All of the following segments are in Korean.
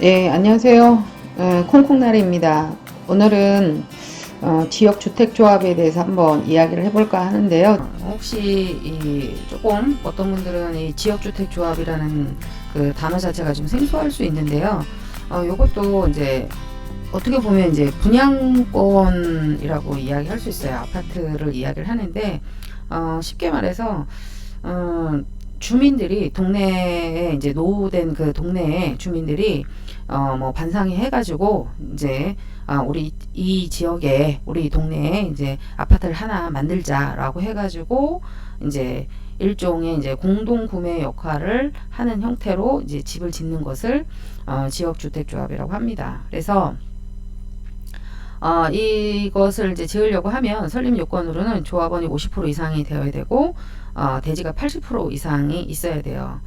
네, 안녕하세요. 콩콩나리입니다. 오늘은 지역주택조합에 대해서 한번 이야기를 해볼까 하는데요. 혹시 조금 어떤 분들은 이 지역주택조합이라는 그 단어 자체가 좀 생소할 수 있는데요. 요것도 이제 어떻게 보면 이제 분양권이라고 이야기할 수 있어요. 아파트를 이야기를 하는데 쉽게 말해서 주민들이 동네에 이제 노후된 그 동네에 주민들이 뭐 반상회 해가지고 이제 우리 이 지역에 우리 동네에 이제 아파트를 하나 만들자라고 해가지고 이제 일종의 이제 공동 구매 역할을 하는 형태로 이제 집을 짓는 것을 지역주택조합이라고 합니다. 그래서 이것을 이제 지으려고 하면 설립 요건으로는 조합원이 50% 이상이 되어야 되고 대지가 80% 이상이 있어야 돼요.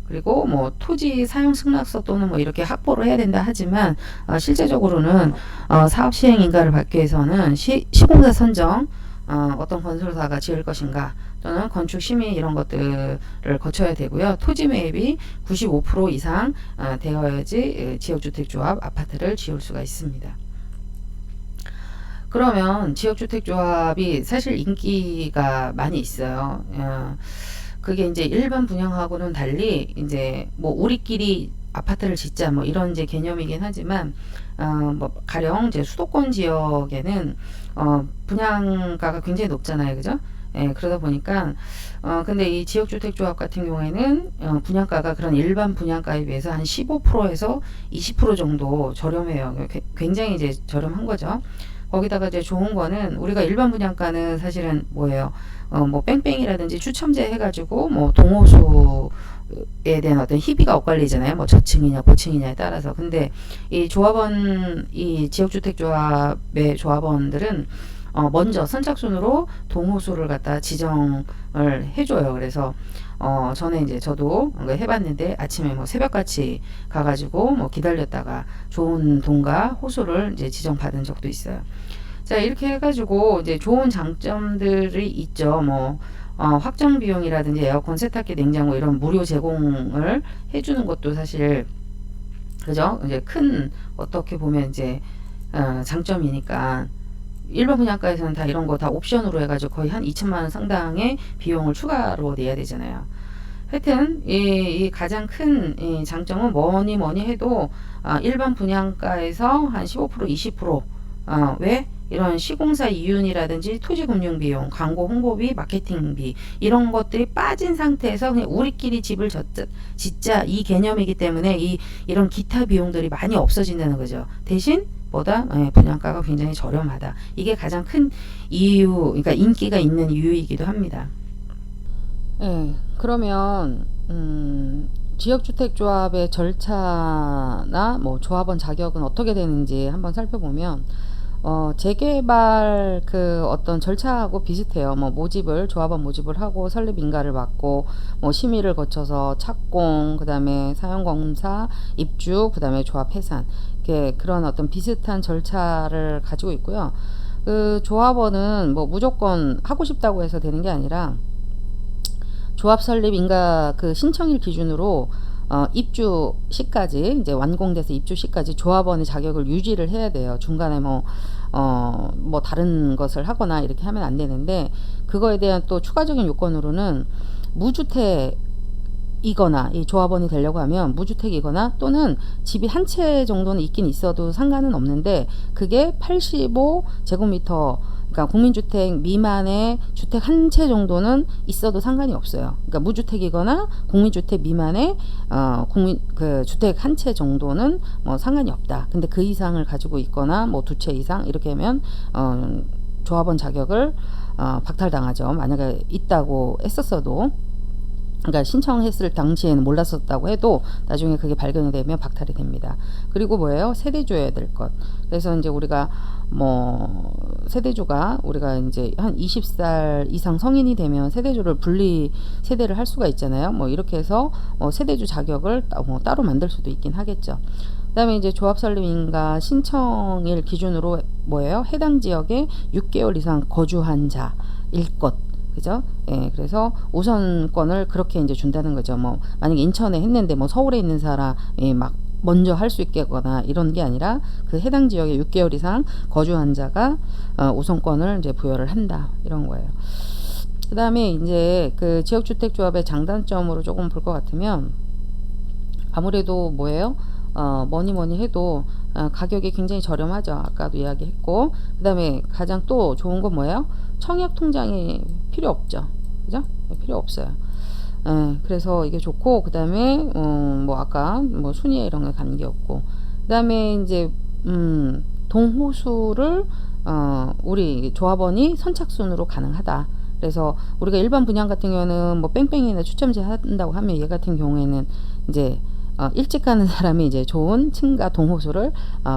그리고 뭐 토지 사용 승낙서 또는 뭐 이렇게 확보를 해야 된다 하지만 실제적으로는 사업 시행 인가를 받기 위해서는 시공사 선정, 어떤 건설사가 지을 것인가 또는 건축 심의 이런 것들을 거쳐야 되고요. 토지 매입이 95% 이상 되어야지 지역주택조합 아파트를 지을 수가 있습니다. 그러면 지역주택조합이 사실 인기가 많이 있어요. 그게 이제 일반 분양하고는 달리 이제 뭐 우리끼리 아파트를 짓자 뭐 이런 이제 개념이긴 하지만 뭐 가령 이제 수도권 지역에는 분양가가 굉장히 높잖아요, 그죠? 예, 그러다 보니까 근데 이 지역주택조합 같은 경우에는 분양가가 그런 일반 분양가에 비해서 한 15%에서 20% 정도 저렴해요. 굉장히 이제 저렴한 거죠. 거기다가 이제 좋은 거는 우리가 일반 분양가는 사실은 뭐예요? 뭐 뺑뺑이라든지 추첨제 해가지고 뭐 동호수에 대한 어떤 희비가 엇갈리잖아요. 뭐 저층이냐 고층이냐에 따라서. 근데 이 조합원, 이 지역주택조합의 조합원들은 먼저 선착순으로 동호수를 갖다 지정을 해줘요. 그래서 전에 이제 저도 해봤는데 아침에 뭐 새벽같이 가가지고 뭐 기다렸다가 좋은 동과 호수를 이제 지정받은 적도 있어요. 자, 이렇게 해가지고 이제 좋은 장점들이 있죠. 뭐 확정 비용이라든지 에어컨, 세탁기, 냉장고 이런 무료 제공을 해주는 것도 사실 그죠? 이제 큰 어떻게 보면 이제 장점이니까. 일반 분양가에서는 다 이런 거 다 옵션으로 해가지고 거의 한 2천만 원 상당의 비용을 추가로 내야 되잖아요. 하여튼 이 가장 큰 이 장점은 뭐니 해도 일반 분양가에서 한 15% 20% 왜 이런 시공사 이윤이라든지 토지금융 비용, 광고 홍보비, 마케팅비 이런 것들이 빠진 상태에서 그냥 우리끼리 집을 짓자 이 개념이기 때문에 이런 기타 비용들이 많이 없어진다는 거죠. 대신 보다 분양가가 굉장히 저렴하다. 이게 가장 큰 이유, 그러니까 인기가 있는 이유이기도 합니다. 그러면 지역주택조합의 절차나 뭐 조합원 자격은 어떻게 되는지 한번 살펴보면 재개발 그 어떤 절차하고 비슷해요. 뭐 조합원 모집을 하고 설립 인가를 받고 뭐 심의를 거쳐서 착공, 그다음에 사용공사 입주, 그다음에 조합 해산. 그런 어떤 비슷한 절차를 가지고 있고요. 그 조합원은 뭐 무조건 하고 싶다고 해서 되는 게 아니라 조합 설립 인가 그 신청일 기준으로 입주 시까지 이제 완공돼서 입주 시까지 조합원의 자격을 유지를 해야 돼요. 중간에 뭐 다른 것을 하거나 이렇게 하면 안 되는데 그거에 대한 또 추가적인 요건으로는 무주택이거나 이 조합원이 되려고 하면 무주택이거나 또는 집이 한 채 정도는 있긴 있어도 상관은 없는데 그게 85제곱미터 그러니까 국민주택 미만의 주택 한 채 정도는 있어도 상관이 없어요. 그러니까 무주택이거나 국민주택 미만의 그 주택 한 채 정도는 뭐 상관이 없다. 근데 그 이상을 가지고 있거나 뭐 두 채 이상 이렇게 하면 조합원 자격을 박탈당하죠. 만약에 있다고 했었어도. 그러니까 신청했을 당시에는 몰랐었다고 해도 나중에 그게 발견이 되면 박탈이 됩니다. 그리고 뭐예요? 세대주여야 될 것. 그래서 이제 우리가 뭐 세대주가 우리가 이제 한 20살 이상 성인이 되면 세대주를 분리 세대를 할 수가 있잖아요. 뭐 이렇게 해서 세대주 자격을 따로 만들 수도 있긴 하겠죠. 그다음에 이제 조합 설립인가 신청일 기준으로 뭐예요? 해당 지역에 6개월 이상 거주한 자일 것. 그죠? 예, 그래서 우선권을 그렇게 이제 준다는 거죠. 뭐, 만약에 인천에 했는데 뭐 서울에 있는 사람이 막 먼저 할 수 있겠거나 이런 게 아니라 그 해당 지역에 6개월 이상 거주한 자가 우선권을 이제 부여를 한다. 이런 거예요. 그 다음에 이제 그 지역주택조합의 장단점으로 조금 볼 것 같으면 아무래도 뭐예요? 뭐니 해도 가격이 굉장히 저렴하죠. 아까도 이야기했고. 그 다음에 가장 또 좋은 건 뭐예요? 청약 통장이 필요 없죠. 그죠? 필요 없어요. 그래서 이게 좋고, 그 다음에, 뭐, 아까, 뭐, 순위에 이런 게 관계없고, 그 다음에 이제, 동호수를, 우리 조합원이 선착순으로 가능하다. 그래서 우리가 일반 분양 같은 경우는 뭐 뺑뺑이나 추첨제 한다고 하면 얘 같은 경우에는 이제 일찍 가는 사람이 이제 좋은 층가 동호수를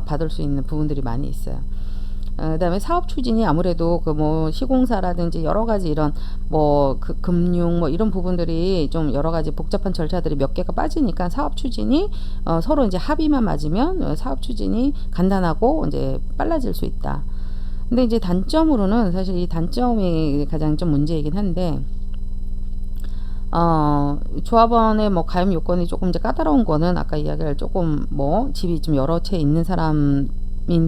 받을 수 있는 부분들이 많이 있어요. 그다음에 사업 추진이 아무래도 그 뭐 시공사라든지 여러 가지 이런 뭐 그 금융 뭐 이런 부분들이 좀 여러 가지 복잡한 절차들이 몇 개가 빠지니까 사업 추진이 서로 이제 합의만 맞으면 사업 추진이 간단하고 이제 빨라질 수 있다. 근데 이제 단점으로는 사실 이 단점이 가장 좀 문제이긴 한데 조합원의 뭐 가입 요건이 조금 이제 까다로운 거는 아까 이야기를 조금 뭐 집이 좀 여러 채 있는 사람인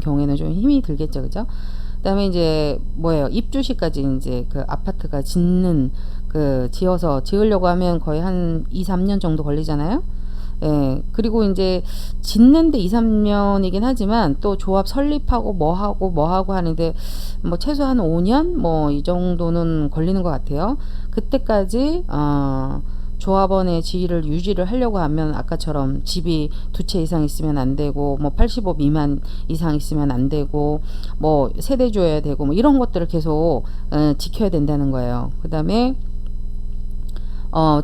경우에는 좀 힘이 들겠죠, 그죠? 그다음에 이제 뭐예요? 입주시까지 이제 그 아파트가 짓는 그 지으려고 하면 거의 한 2, 3년 정도 걸리잖아요. 예, 그리고 이제 짓는데 2, 3년이긴 하지만 또 조합 설립하고 뭐 하고 하는데 뭐 최소한 5년 뭐 이 정도는 걸리는 것 같아요. 그때까지 조합원의 지위를 유지를 하려고 하면 아까처럼 집이 2채 이상 있으면 안 되고 뭐 85 미만 이상 있으면 안 되고 뭐 세대 줘야 되고 뭐 이런 것들을 계속 지켜야 된다는 거예요. 그다음에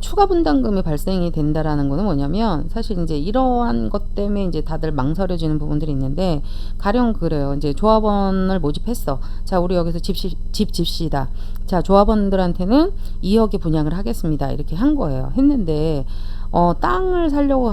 추가 분담금이 발생이 된다라는 거는 뭐냐면 사실 이제 이러한 것 때문에 이제 다들 망설여지는 부분들이 있는데 가령 그래요. 이제 조합원을 모집했어. 자, 우리 여기서 집 집시다. 자, 조합원들한테는 2억에 분양을 하겠습니다. 이렇게 한 거예요. 했는데 땅을 사려고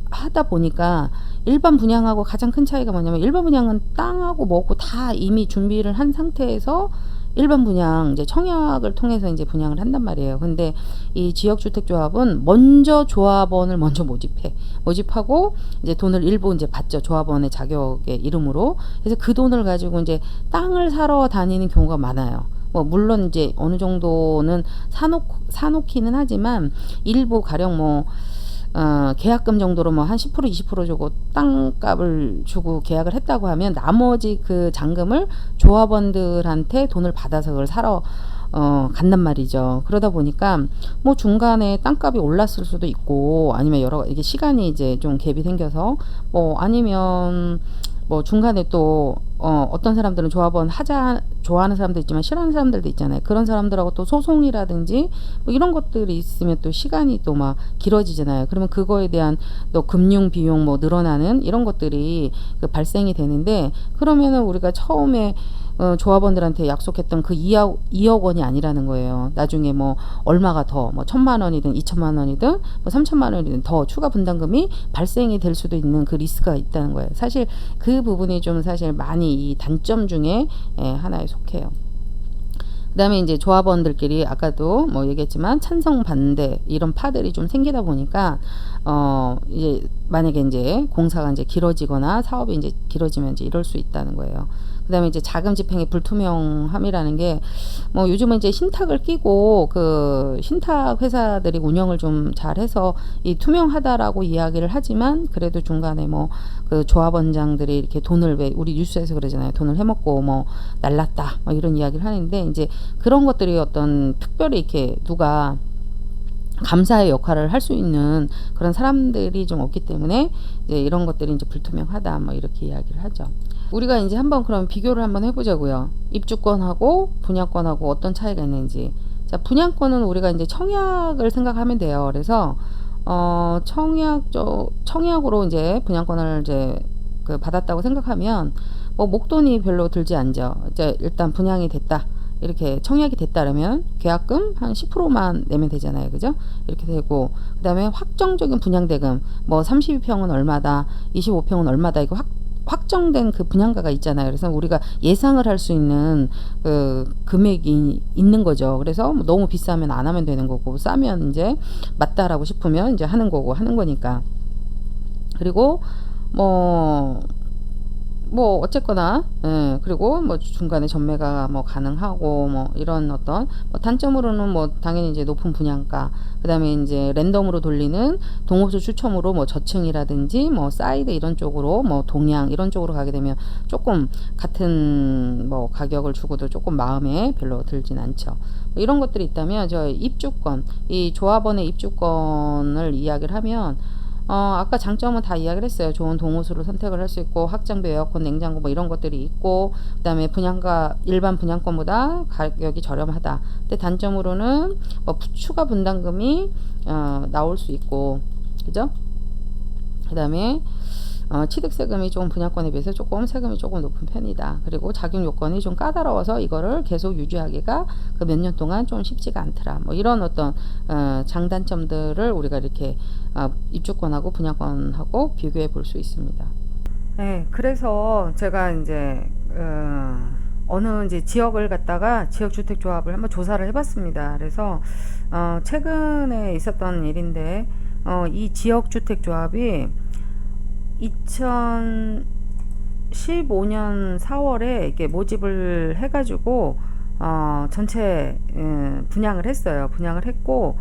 하다 보니까 일반 분양하고 가장 큰 차이가 뭐냐면 일반 분양은 땅하고 뭐고 다 이미 준비를 한 상태에서 일반 분양 이제 청약을 통해서 이제 분양을 한단 말이에요. 근데 이 지역주택조합은 먼저 조합원을 먼저 모집하고 이제 돈을 일부 이제 받죠. 조합원의 자격의 이름으로. 그래서 그 돈을 가지고 이제 땅을 사러 다니는 경우가 많아요. 뭐 물론 이제 어느 정도는 사놓기는 하지만 일부 가령 뭐 계약금 정도로 뭐 한 10% 20% 주고 땅값을 주고 계약을 했다고 하면 나머지 그 잔금을 조합원들한테 돈을 받아서 그걸 사러 간단 말이죠. 그러다 보니까 뭐 중간에 땅값이 올랐을 수도 있고 아니면 이게 시간이 이제 좀 갭이 생겨서 뭐 아니면 뭐 중간에 또 어떤 사람들은 조합원 좋아하는 사람도 있지만 싫어하는 사람들도 있잖아요. 그런 사람들하고 또 소송이라든지 뭐 이런 것들이 있으면 또 시간이 또 막 길어지잖아요. 그러면 그거에 대한 또 금융 비용 뭐 늘어나는 이런 것들이 그 발생이 되는데 그러면은 우리가 처음에 조합원들한테 약속했던 그 2억 원이 아니라는 거예요. 나중에 뭐 얼마가 더 뭐 1,000만 원이든 2,000만 원이든 뭐 3,000만 원이든 더 추가 분담금이 발생이 될 수도 있는 그 리스크가 있다는 거예요. 사실 그 부분이 좀 사실 많이 이 단점 중에 하나에 속해요. 그 다음에 이제 조합원들끼리 아까도 뭐 얘기했지만 찬성 반대 이런 파들이 좀 생기다 보니까 이제 만약에 이제 공사가 이제 길어지거나 사업이 이제 길어지면 이제 이럴 수 있다는 거예요. 그 다음에 이제 자금 집행의 불투명함이라는 게 뭐 요즘은 이제 신탁을 끼고 그 신탁 회사들이 운영을 좀 잘해서 이 투명하다라고 이야기를 하지만 그래도 중간에 뭐 그 조합원장들이 이렇게 돈을 왜 우리 뉴스에서 그러잖아요. 돈을 해먹고 뭐 날랐다 뭐 이런 이야기를 하는데 이제 그런 것들이 어떤 특별히 이렇게 누가 감사의 역할을 할 수 있는 그런 사람들이 좀 없기 때문에 이제 이런 것들이 이제 불투명하다 뭐 이렇게 이야기를 하죠. 우리가 이제 한번 그럼 비교를 한번 해보자고요. 입주권하고 분양권하고 어떤 차이가 있는지. 자, 분양권은 우리가 이제 청약을 생각하면 돼요. 그래서 청약으로 이제 분양권을 이제 그 받았다고 생각하면 뭐 목돈이 별로 들지 않죠. 이제 일단 분양이 됐다. 이렇게 청약이 됐다면 계약금 한 10%만 내면 되잖아요. 그죠? 이렇게 되고, 그 다음에 확정적인 분양대금, 뭐 32평은 얼마다, 25평은 얼마다, 이거 확정된 그 분양가가 있잖아요. 그래서 우리가 예상을 할 수 있는 그 금액이 있는 거죠. 그래서 너무 비싸면 안 하면 되는 거고, 싸면 이제 맞다라고 싶으면 이제 하는 거고, 하는 거니까. 그리고 뭐 어쨌거나, 예, 그리고 뭐 중간에 전매가 뭐 가능하고, 뭐 이런 어떤 뭐 단점으로는 뭐 당연히 이제 높은 분양가, 그 다음에 이제 랜덤으로 돌리는 동호수 추첨으로 뭐 저층이라든지 뭐 사이드 이런 쪽으로, 뭐 동양 이런 쪽으로 가게 되면 조금 같은 뭐 가격을 주고도 조금 마음에 별로 들진 않죠. 뭐 이런 것들이 있다면, 저 입주권, 이 조합원의 입주권을 이야기를 하면, 아까 장점은 다 이야기를 했어요. 좋은 동호수를 선택을 할 수 있고, 확장비, 에어컨, 냉장고 뭐 이런 것들이 있고, 그 다음에 분양가, 일반 분양권보다 가격이 저렴하다. 근데 단점으로는 뭐 추가 분담금이 나올 수 있고, 그죠? 그 다음에 취득세금이 좀 분양권에 비해서 조금 세금이 조금 높은 편이다. 그리고 자격 요건이 좀 까다로워서 이거를 계속 유지하기가 그 몇 년 동안 좀 쉽지가 않더라. 뭐 이런 어떤 장단점들을 우리가 이렇게 입주권하고 분양권하고 비교해 볼 수 있습니다. 네, 그래서 제가 이제 어느 이제 지역을 갖다가 지역주택조합을 한번 조사를 해봤습니다. 그래서 최근에 있었던 일인데, 이 지역주택조합이 2015년 4월에 이렇게 모집을 해가지고 전체 분양을 했어요. 분양을 했고,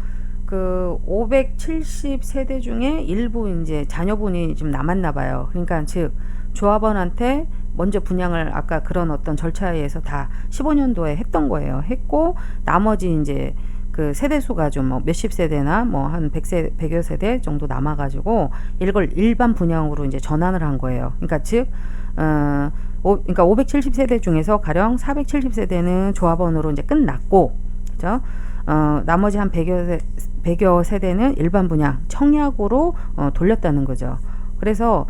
그 570세대 중에 일부 이제 자녀분이 좀 남았나 봐요. 그러니까 즉 조합원한테 먼저 분양을 아까 그런 어떤 절차에 의해서 다 15년도에 했던 거예요. 했고, 나머지 이제 그 세대수가 좀 뭐 몇십 세대나 뭐 한 100여 세대 정도 남아가지고 이걸 일반 분양으로 이제 전환을 한 거예요. 그러니까 즉, 그러니까 570세대 중에서 가령 470세대는 조합원으로 이제 끝났고, 그죠? 나머지 한 100여 세대는 일반 분양, 청약으로 돌렸다는 거죠. 그래서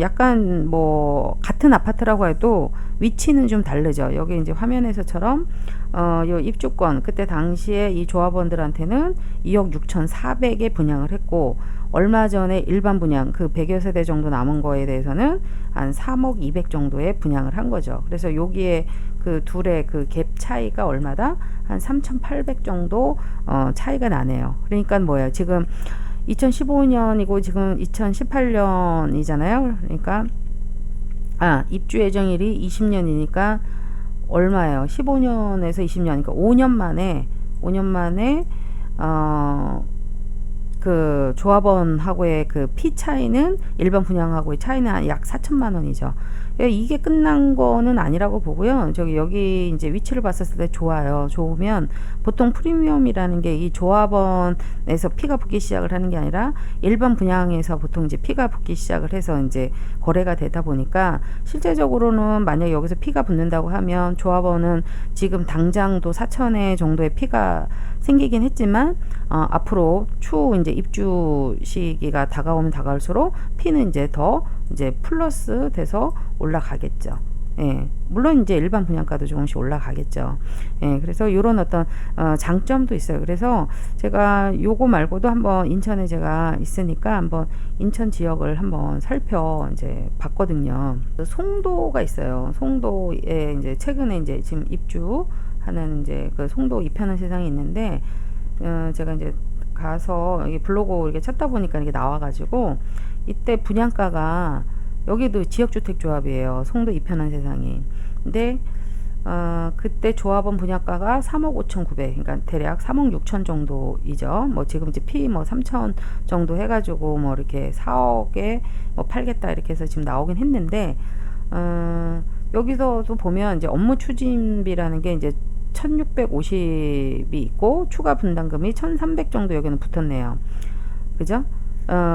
약간 뭐 같은 아파트라고 해도 위치는 좀 다르죠. 여기 이제 화면에서처럼 요 입주권, 그때 당시에 이 조합원들한테는 2억 6,400에 분양을 했고, 얼마 전에 일반 분양 그 100여 세대 정도 남은 거에 대해서는 한 3억 200 정도에 분양을 한 거죠. 그래서 여기에 그 둘의 그 갭 차이가 얼마다? 한 3,800 정도 차이가 나네요. 그러니까 뭐예요? 지금 2015년이고 지금 2018년이잖아요. 그러니까 입주 예정일이 20년이니까 얼마예요? 15년에서 20년, 그러니까 5년 만에 그 조합원하고의 그 피 차이는 일반 분양하고의 차이는 약 4천만 원이죠. 이게 끝난 거는 아니라고 보고요. 여기 이제 위치를 봤었을 때 좋아요. 좋으면 보통 프리미엄이라는 게 이 조합원에서 피가 붙기 시작을 하는 게 아니라 일반 분양에서 보통 이제 피가 붙기 시작을 해서 이제 거래가 되다 보니까, 실제적으로는 만약 여기서 피가 붙는다고 하면 조합원은 지금 당장도 4천회 정도의 피가 생기긴 했지만, 앞으로 추후 이제 입주 시기가 다가오면 다가올수록 피는 이제 더 이제 플러스 돼서 올라가겠죠. 예, 물론 이제 일반 분양가도 조금씩 올라가겠죠. 예, 그래서 이런 어떤 장점도 있어요. 그래서 제가 요거 말고도 한번 인천에 제가 있으니까 한번 인천 지역을 한번 살펴 이제 봤거든요. 송도가 있어요. 송도에 이제 최근에 이제 지금 입주하는 이제 그 송도 이편한 세상이 있는데, 제가 이제 가서 이게 블로그 이렇게 찾다 보니까 이게 나와가지고, 이때 분양가가 여기도 지역주택조합이에요. 송도 이편한 세상이. 근데 그때 조합원 분양가가 3억 5,900, 그러니까 대략 3억 6천 정도이죠. 뭐 지금 이제 피 뭐 3천 정도 해가지고 뭐 이렇게 4억에 뭐 팔겠다 이렇게 해서 지금 나오긴 했는데, 여기서도 보면 이제 업무 추진비라는 게 이제 1650이 있고, 추가 분담금이 1300 정도 여기는 붙었네요. 그죠?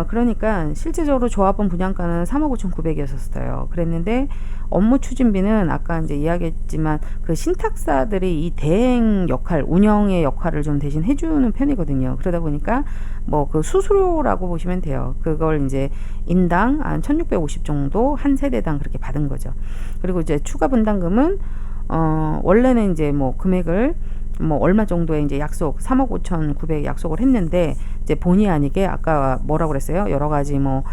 그러니까 실제적으로 조합원 분양가는 3억 5,900이었어요. 그랬는데 업무 추진비는 아까 이제 이야기했지만 그 신탁사들이 이 대행 역할, 운영의 역할을 좀 대신 해주는 편이거든요. 그러다 보니까 뭐 그 수수료라고 보시면 돼요. 그걸 이제 인당 한 1,650 정도 한 세대당 그렇게 받은 거죠. 그리고 이제 추가 분담금은 원래는 이제 뭐 금액을 뭐 얼마 정도의 이제 약속 3억 5,900 약속을 했는데 이제 본의 아니게 아까 뭐라고 그랬어요? 여러 가지 뭐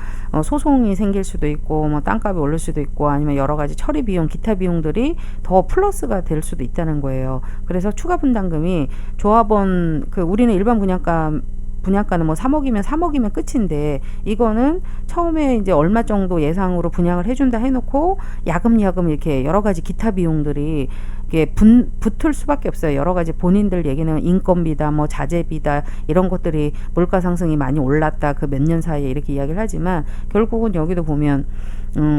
소송이 생길 수도 있고 뭐 땅값이 오를 수도 있고 아니면 여러 가지 처리 비용, 기타 비용들이 더 플러스가 될 수도 있다는 거예요. 그래서 추가 분담금이 조합원 그 우리는 일반 분양가는 뭐 3억이면 끝인데 이거는 처음에 이제 얼마 정도 예상으로 분양을 해준다 해놓고 야금야금 이렇게 여러 가지 기타 비용들이 이게 붙을 수밖에 없어요. 여러 가지 본인들 얘기는 인건비다, 뭐 자재비다 이런 것들이 물가 상승이 많이 올랐다 그 몇 년 사이에 이렇게 이야기를 하지만 결국은 여기도 보면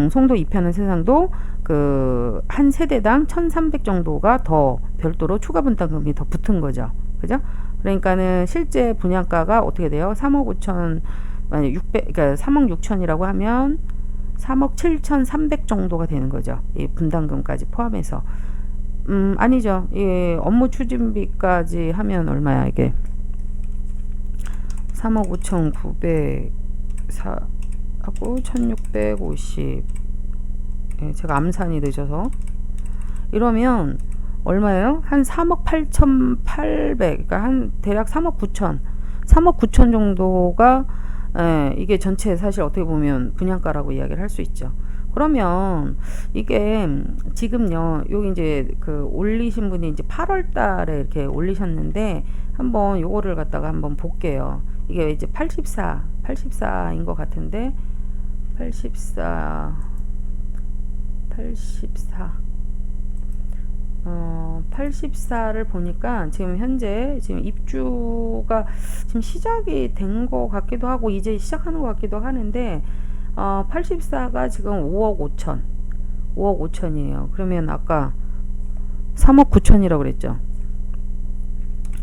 송도 2편은 세상도 그 한 세대당 1,300 정도가 더 별도로 추가 분담금이 더 붙은 거죠. 그죠? 그러니까는 실제 분양가가 어떻게 돼요? 3억 5천 만약 600 그러니까 3억 6천이라고 하면 3억 7,300 정도가 되는 거죠. 이 분담금까지 포함해서. 아니죠. 이 업무 추진비까지 하면 얼마야 이게? 3억 5,900 하고 1,650. 예, 제가 암산이 늦어서 이러면 얼마예요? 한 3억 8,800 그러니까 한 대략 3억 9천 3억 9천 정도가 이게 전체 사실 어떻게 보면 분양가라고 이야기를 할 수 있죠. 그러면 이게 지금요 여기 이제 그 올리신 분이 이제 8월 달에 이렇게 올리셨는데 한번 요거를 갖다가 한번 볼게요. 이게 이제 84인 것 같은데 84 84를 보니까 지금 현재 지금 입주가 지금 시작이 된 것 같기도 하고 이제 시작하는 것 같기도 하는데 84가 지금 5억 5천이에요. 그러면 아까 3억 9천이라고 그랬죠.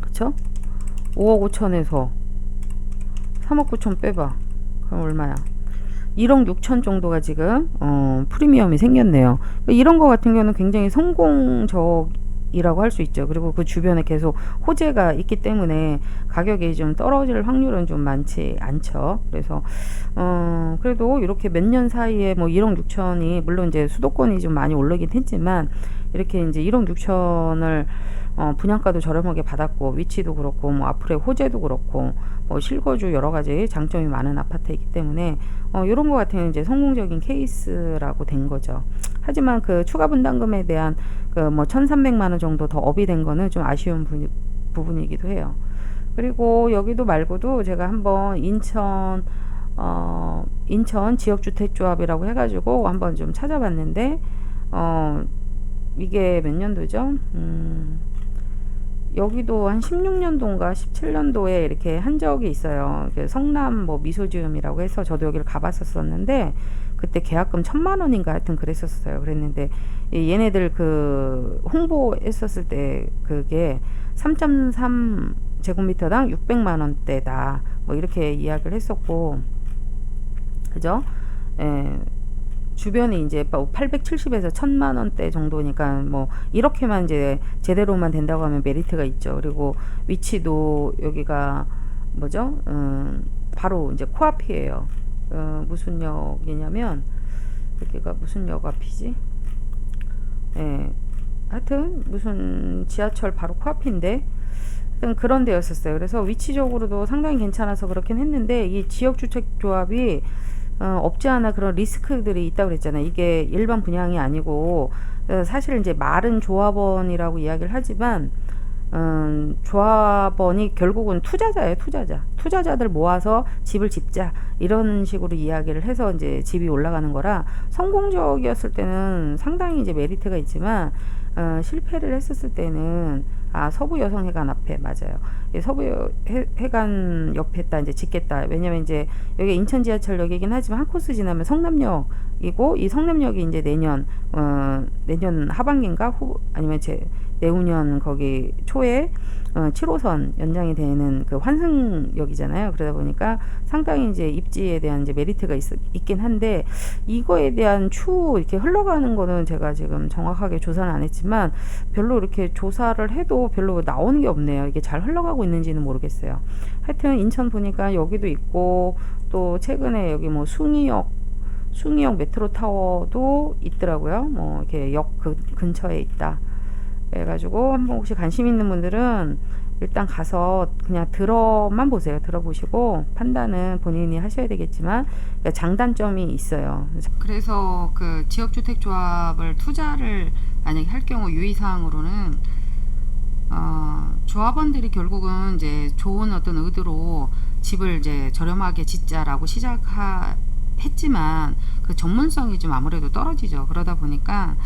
그쵸? 5억 5천에서 3억 9천 빼봐. 그럼 얼마야? 1억 6천 정도가 지금 프리미엄이 생겼네요. 이런 거 같은 경우는 굉장히 성공적이라고 할 수 있죠. 그리고 그 주변에 계속 호재가 있기 때문에 가격이 좀 떨어질 확률은 좀 많지 않죠. 그래서 그래도 이렇게 몇 년 사이에 뭐 1억 6천이 물론 이제 수도권이 좀 많이 오르긴 했지만 이렇게 이제 1억 6천을 분양가도 저렴하게 받았고 위치도 그렇고 뭐 앞으로의 호재도 그렇고 뭐 실거주 여러 가지 장점이 많은 아파트이기 때문에 이런 거 같은 이제 성공적인 케이스라고 된 거죠. 하지만 그 추가 분담금에 대한 그 뭐 1,300만 원 정도 더 업이 된 거는 좀 아쉬운 부분이기도 해요. 그리고 여기도 말고도 제가 한번 인천 지역주택조합이라고 해가지고 한번 좀 찾아봤는데 이게 몇 년도죠? 여기도 한 16년도인가 17년도에 이렇게 한 적이 있어요. 성남 뭐 미소지음이라고 해서 저도 여기를 가봤었었는데 그때 계약금 1,000만 원인가 하여튼 그랬었어요. 그랬는데 얘네들 그 홍보했었을 때 그게 3.3 제곱미터당 600만 원대다. 뭐 이렇게 이야기를 했었고, 그죠? 예. 주변이 이제 870에서 1,000만 원대 정도니까 뭐 이렇게만 이제 제대로만 된다고 하면 메리트가 있죠. 그리고 위치도 여기가 뭐죠? 바로 이제 코앞이에요. 무슨 역이냐면 여기가 무슨 역 앞이지? 예. 하여튼 무슨 지하철 바로 코앞인데 하여튼 그런 데였었어요. 그래서 위치적으로도 상당히 괜찮아서 그렇긴 했는데 이 지역주택조합이 없지 않아 그런 리스크들이 있다고 그랬잖아요. 이게 일반 분양이 아니고 사실 이제 말은 조합원이라고 이야기를 하지만 조합원이 결국은 투자자예요. 투자자들 모아서 집을 짓자 이런 식으로 이야기를 해서 이제 집이 올라가는 거라 성공적이었을 때는 상당히 이제 메리트가 있지만 실패를 했었을 때는 서부여성회관 앞에 맞아요. 서부회관 옆에 다 이제 짓겠다. 왜냐면 이제 여기 인천 지하철역이긴 하지만 한 코스 지나면 성남역이고 이 성남역이 이제 내년 하반기인가 아니면 내후년 거기 초에 7호선 연장이 되는 그 환승역이잖아요. 그러다 보니까 상당히 이제 입지에 대한 이제 메리트가 있긴 한데 이거에 대한 추후 이렇게 흘러가는 거는 제가 지금 정확하게 조사는 안 했지만 별로 이렇게 조사를 해도 별로 나오는 게 없네요. 이게 잘 흘러가고 있는지는 모르겠어요. 하여튼 인천 보니까 여기도 있고 또 최근에 여기 뭐 숭이역 메트로 타워도 있더라고요. 뭐 이렇게 역 근처에 있다. 그래가지고 한번 혹시 관심 있는 분들은 일단 가서 그냥 들어만 보세요. 들어보시고 판단은 본인이 하셔야 되겠지만 장단점이 있어요. 그래서 그 지역주택조합을 투자를 만약에 할 경우 유의사항으로는 조합원들이 결국은 이제 좋은 어떤 의도로 집을 이제 저렴하게 짓자라고 했지만 그 전문성이 좀 아무래도 떨어지죠. 그러다 보니까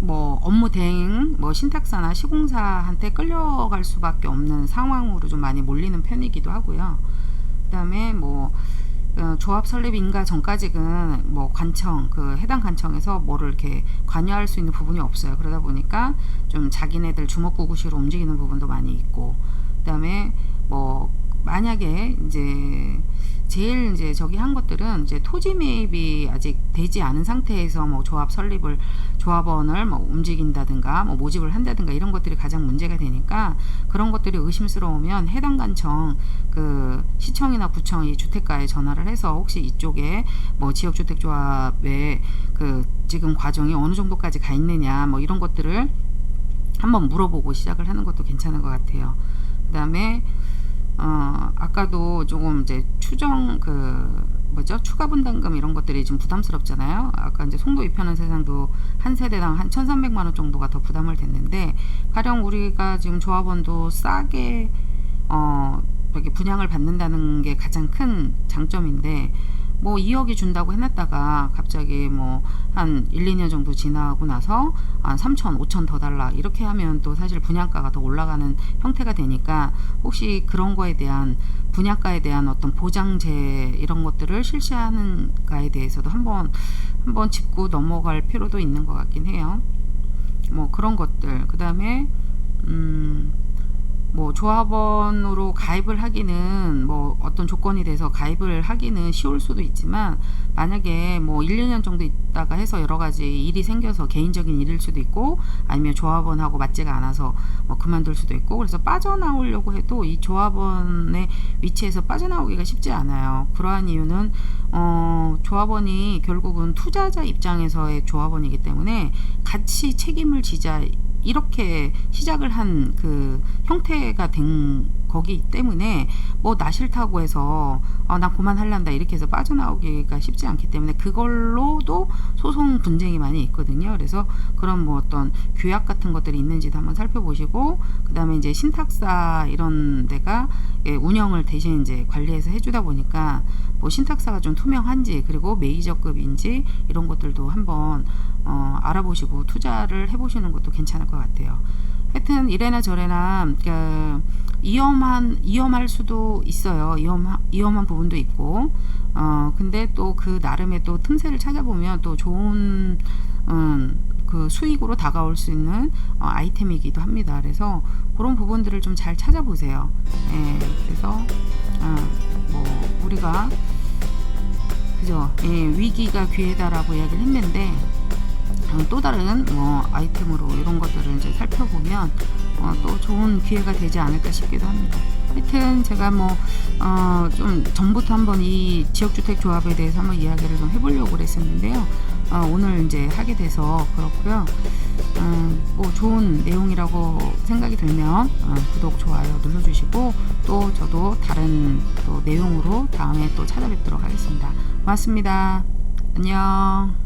뭐 업무 대행, 뭐 신탁사나 시공사한테 끌려갈 수밖에 없는 상황으로 좀 많이 몰리는 편이기도 하고요. 그다음에 뭐 조합 설립 인가 전까지는 뭐 관청, 그 해당 관청에서 뭐를 이렇게 관여할 수 있는 부분이 없어요. 그러다 보니까 좀 자기네들 주먹구구식으로 움직이는 부분도 많이 있고, 그다음에 뭐 만약에 이제 제일 이제 저기 한 것들은 이제 토지 매입이 아직 되지 않은 상태에서 뭐 조합 설립을, 조합원을 뭐 움직인다든가 뭐 모집을 한다든가 이런 것들이 가장 문제가 되니까, 그런 것들이 의심스러우면 해당 관청, 그 시청이나 구청이 주택가에 전화를 해서 혹시 이쪽에 뭐 지역주택조합의 그 지금 과정이 어느 정도까지 가 있느냐 뭐 이런 것들을 한번 물어보고 시작을 하는 것도 괜찮은 것 같아요. 그 다음에 아까도 조금 이제 추가 분담금 이런 것들이 좀 부담스럽잖아요. 아까 이제 송도 이편한 세상도 한 세대당 한 1,300만원 정도가 더 부담을 됐는데, 가령 우리가 지금 조합원도 싸게 이렇게 분양을 받는다는 게 가장 큰 장점인데, 뭐 2억이 준다고 해놨다가 갑자기 뭐 한 1, 2년 정도 지나고 나서 한 3천, 5천 더 달라 이렇게 하면 또 사실 분양가가 더 올라가는 형태가 되니까, 혹시 그런 거에 대한 분양가에 대한 어떤 보장제 이런 것들을 실시하는가에 대해서도 한번 짚고 넘어갈 필요도 있는 것 같긴 해요. 뭐 그런 것들. 그 다음에 뭐 조합원으로 가입을 하기는 뭐 어떤 조건이 돼서 가입을 하기는 쉬울 수도 있지만, 만약에 뭐 1, 2년 정도 있다가 해서 여러 가지 일이 생겨서 개인적인 일일 수도 있고, 아니면 조합원하고 맞지가 않아서 뭐 그만둘 수도 있고, 그래서 빠져나오려고 해도 이 조합원의 위치에서 빠져나오기가 쉽지 않아요. 그러한 이유는 조합원이 결국은 투자자 입장에서의 조합원이기 때문에 같이 책임을 지자, 이렇게 시작을 한 그 형태가 된 거기 때문에, 뭐 나 싫다고 해서 나 그만할란다 이렇게 해서 빠져나오기가 쉽지 않기 때문에 그걸로도 소송 분쟁이 많이 있거든요. 그래서 그런 뭐 어떤 규약 같은 것들이 있는지도 한번 살펴보시고, 그 다음에 이제 신탁사 이런 데가 운영을 대신 이제 관리해서 해주다 보니까 뭐 신탁사가 좀 투명한지, 그리고 메이저급인지 이런 것들도 한번 알아보시고 투자를 해보시는 것도 괜찮을 것 같아요. 하여튼 이래나 저래나 위험할 수도 있어요. 위험한 부분도 있고, 근데 또 그 나름의 또 틈새를 찾아보면 또 좋은 그 수익으로 다가올 수 있는 아이템이기도 합니다. 그래서 그런 부분들을 좀 잘 찾아보세요. 예, 그래서 뭐 우리가 그죠? 예, 위기가 기회다라고 이야기를 했는데, 또 다른 뭐 아이템으로 이런 것들을 이제 살펴보면 또 좋은 기회가 되지 않을까 싶기도 합니다. 하여튼 제가 뭐 좀 전부터 한번 이 지역주택 조합에 대해서 한번 이야기를 좀 해보려고 그랬었는데요. 오늘 이제 하게 돼서 그렇고요. 뭐 좋은 내용이라고 생각이 들면 구독, 좋아요 눌러주시고, 또 저도 다른 또 내용으로 다음에 또 찾아뵙도록 하겠습니다. 고맙습니다. 안녕.